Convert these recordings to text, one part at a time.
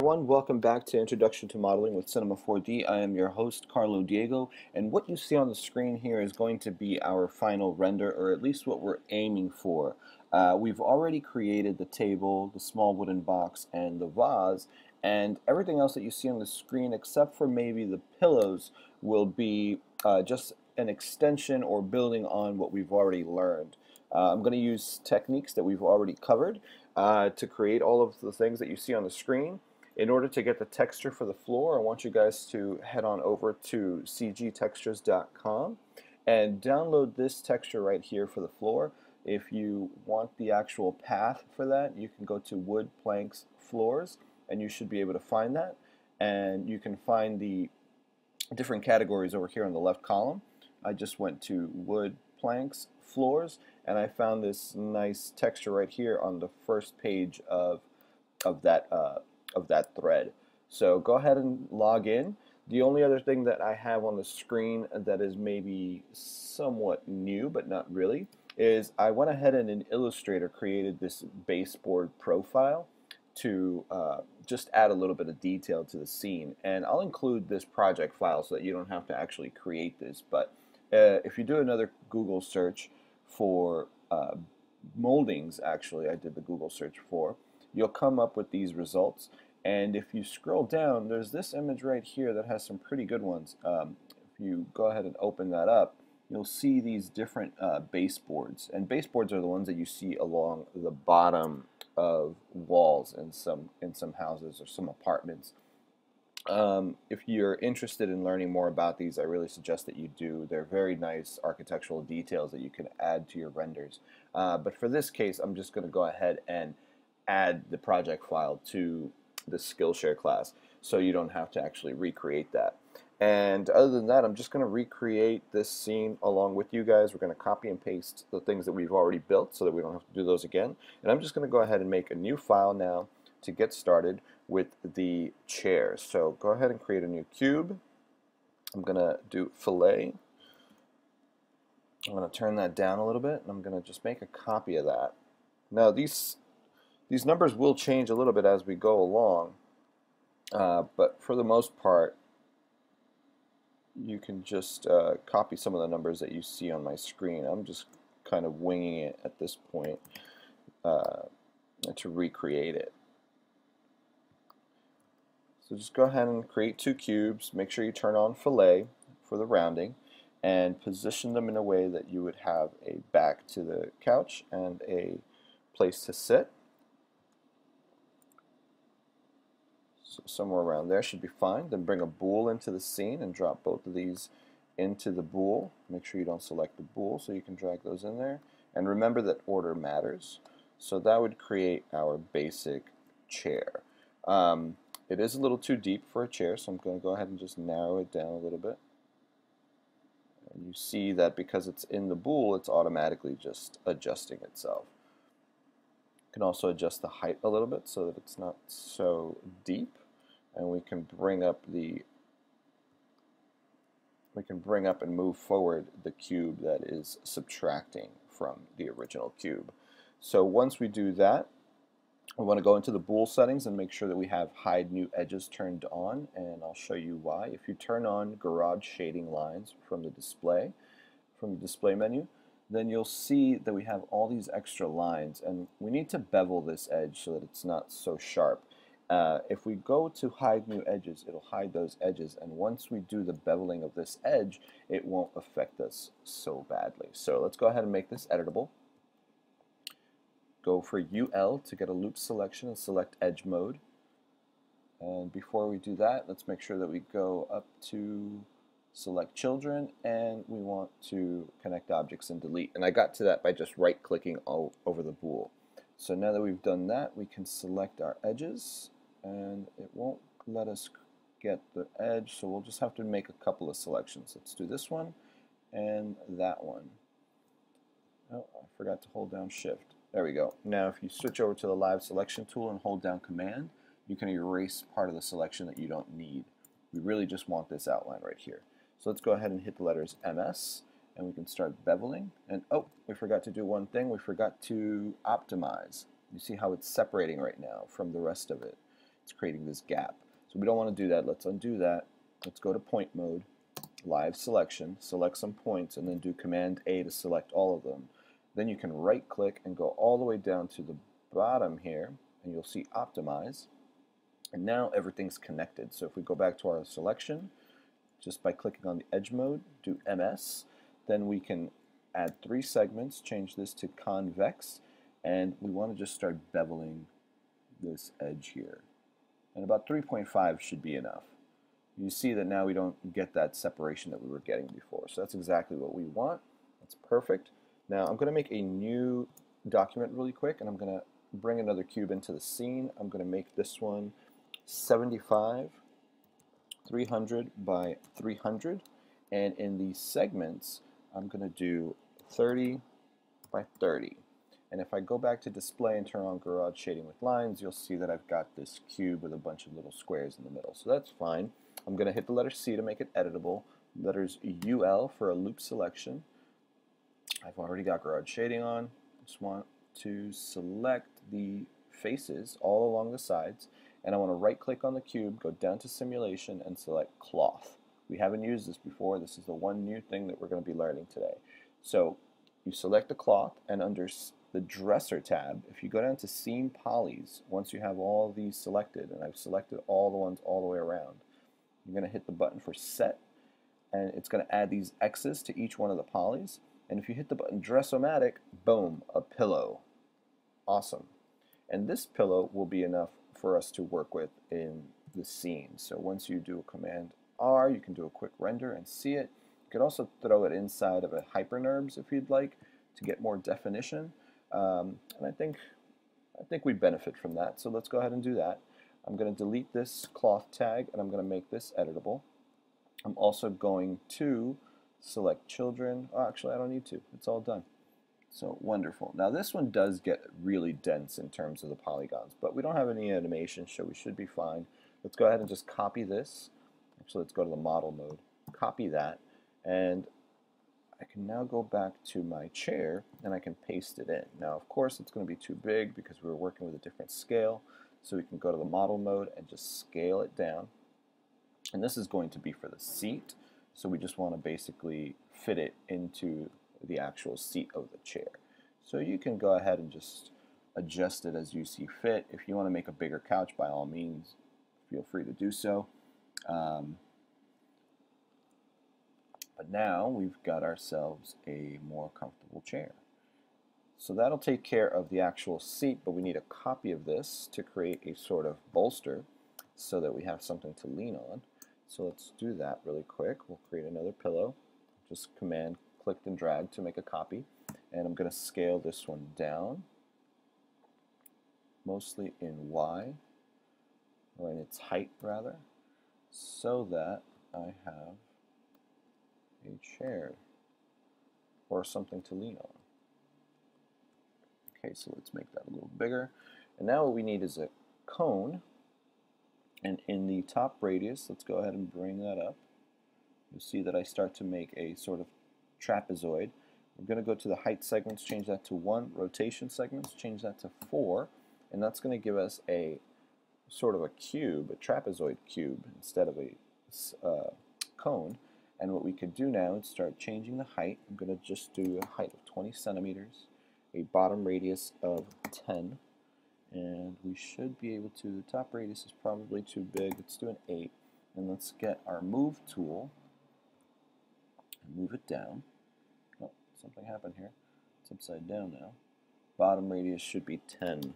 everyone, welcome back to Introduction to Modeling with Cinema 4D. I am your host, Carlo Diego, and what you see on the screen here is going to be our final render, or at least what we're aiming for. We've already created the table, the small wooden box, and the vase, and everything else that you see on the screen, except for maybe the pillows, will be just an extension or building on what we've already learned. I'm going to use techniques that we've already covered to create all of the things that you see on the screen. In order to get the texture for the floor, I want you guys to head on over to cgtextures.com and download this texture right here for the floor. If you want the actual path for that, you can go to Wood, Planks, Floors, and you should be able to find that. And you can find the different categories over here in the left column. I just went to Wood, Planks, Floors, and I found this nice texture right here on the first page of that thread. So go ahead and log in. The only other thing that I have on the screen that is maybe somewhat new, but not really, is I went ahead and in Illustrator created this baseboard profile to just add a little bit of detail to the scene. And I'll include this project file so that you don't have to actually create this. But if you do another Google search for moldings, actually, I did the Google search for, you'll come up with these results. And if you scroll down, there's this image right here that has some pretty good ones. If you go ahead and open that up, you'll see these different baseboards. And baseboards are the ones that you see along the bottom of walls in some houses or some apartments. If you're interested in learning more about these, I really suggest that you do. They're very nice architectural details that you can add to your renders. But for this case, I'm just going to go ahead and add the project file to the Skillshare class so you don't have to actually recreate that. And other than that, I'm just going to recreate this scene along with you guys. We're going to copy and paste the things that we've already built so that we don't have to do those again. And I'm just going to go ahead and make a new file now to get started with the chair. So go ahead and create a new cube. I'm going to do fillet. I'm going to turn that down a little bit, and I'm going to just make a copy of that. Now these numbers will change a little bit as we go along, but for the most part, you can just copy some of the numbers that you see on my screen. I'm just kind of winging it at this point to recreate it. So just go ahead and create two cubes. Make sure you turn on fillet for the rounding and position them in a way that you would have a back to the couch and a place to sit. So somewhere around there should be fine. Then bring a bool into the scene and drop both of these into the bool. Make sure you don't select the bool so you can drag those in there. And remember that order matters. So that would create our basic chair. It is a little too deep for a chair, so I'm going to go ahead and just narrow it down a little bit. And you see that because it's in the bool, it's automatically just adjusting itself. You can also adjust the height a little bit so that it's not so deep. And we can bring up and move forward the cube that is subtracting from the original cube. So once we do that, we want to go into the bool settings and make sure that we have hide new edges turned on, and I'll show you why. If you turn on garage shading lines from the display menu, then you'll see that we have all these extra lines, and we need to bevel this edge so that it's not so sharp. If we go to hide new edges, it'll hide those edges, and once we do the beveling of this edge, it won't affect us so badly. So let's go ahead and make this editable. Go for UL to get a loop selection and select edge mode. And before we do that, let's make sure that we go up to select children, and we want to connect objects and delete. And I got to that by just right clicking all over the bool. So now that we've done that, we can select our edges, and it won't let us get the edge, so we'll just have to make a couple of selections. Let's do this one and that one. Oh, I forgot to hold down shift. There we go. Now if you switch over to the live selection tool and hold down command, you can erase part of the selection that you don't need. We really just want this outline right here. So let's go ahead and hit the letters MS, and we can start beveling. And oh, we forgot to do one thing. We forgot to optimize. You see how it's separating right now from the rest of it. It's creating this gap. So we don't want to do that. Let's undo that. Let's go to point mode, live selection, select some points, and then do Command A to select all of them. Then you can right click and go all the way down to the bottom here, and you'll see optimize. And now everything's connected. So if we go back to our selection, just by clicking on the edge mode, do MS, then we can add 3 segments, change this to convex, and we want to just start beveling this edge here. And about 3.5 should be enough. You see that now we don't get that separation that we were getting before. So that's exactly what we want. That's perfect. Now I'm going to make a new document really quick, and I'm going to bring another cube into the scene. I'm going to make this one 75, 300 by 300, and in the segments I'm going to do 30 by 30. And if I go back to display and turn on garage shading with lines, you'll see that I've got this cube with a bunch of little squares in the middle. So that's fine. I'm going to hit the letter C to make it editable, letters UL for a loop selection. I've already got garage shading on. Just want to select the faces all along the sides, and I want to right click on the cube, go down to simulation, and select cloth. We haven't used this before. This is the one new thing that we're going to be learning today. So you select the cloth, and under the dresser tab, if you go down to seam polys, once you have all these selected, and I've selected all the ones all the way around, you're going to hit the button for set, and it's going to add these X's to each one of the polys. And if you hit the button Dress-O-Matic, boom, a pillow. Awesome. And this pillow will be enough for us to work with in the scene. So once you do a Command R, you can do a quick render and see it. You could also throw it inside of a HyperNurbs if you'd like to get more definition. And I think we benefit from that. So let's go ahead and do that. I'm going to delete this cloth tag, and I'm going to make this editable. I'm also going to select children. Oh, actually, I don't need to. It's all done. So wonderful. Now this one does get really dense in terms of the polygons, but we don't have any animation, so we should be fine. Let's go ahead and just copy this. Actually, let's go to the model mode. Copy that, and I can now go back to my chair, and I can paste it in. Now, of course, it's going to be too big because we were working with a different scale, so we can go to the model mode and just scale it down. And this is going to be for the seat, so we just want to basically fit it into the actual seat of the chair. So you can go ahead and just adjust it as you see fit. If you want to make a bigger couch, by all means, feel free to do so. But now we've got ourselves a more comfortable chair. So that'll take care of the actual seat, but we need a copy of this to create a sort of bolster so that we have something to lean on. So let's do that really quick. We'll create another pillow. Just Command click and drag to make a copy. And I'm going to scale this one down, mostly in Y, or in its height rather, so that I have a chair or something to lean on. Okay, so let's make that a little bigger. And now what we need is a cone. And in the top radius, let's go ahead and bring that up. You'll see that I start to make a sort of trapezoid. We're going to go to the height segments, change that to 1. Rotation segments, change that to 4. And that's going to give us a sort of a cube, a trapezoid cube, instead of a cone. And what we could do now is start changing the height. I'm going to just do a height of 20 centimeters, a bottom radius of 10. And we should be able to, the top radius is probably too big, let's do an 8. And let's get our move tool and move it down. Oh, something happened here. It's upside down now. Bottom radius should be 10.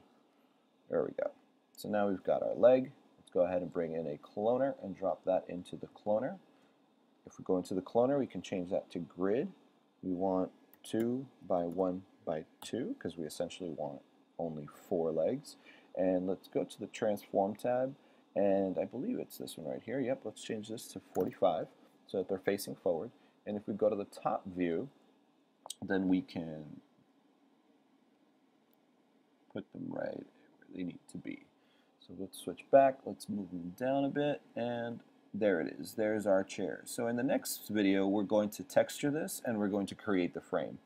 There we go. So now we've got our leg. Let's go ahead and bring in a cloner and drop that into the cloner. If we go into the cloner, we can change that to grid. We want 2 by 1 by 2 because we essentially want only 4 legs. And let's go to the transform tab, and I believe it's this one right here. Yep, let's change this to 45 so that they're facing forward. And if we go to the top view, then we can put them right where they need to be. So let's switch back, let's move them down a bit, and there it is. There's our chair. So in the next video, we're going to texture this, and we're going to create the frame.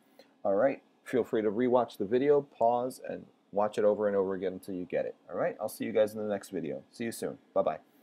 All right, feel free to rewatch the video, pause, and watch it over and over again until you get it. All right, I'll see you guys in the next video. See you soon. Bye-bye.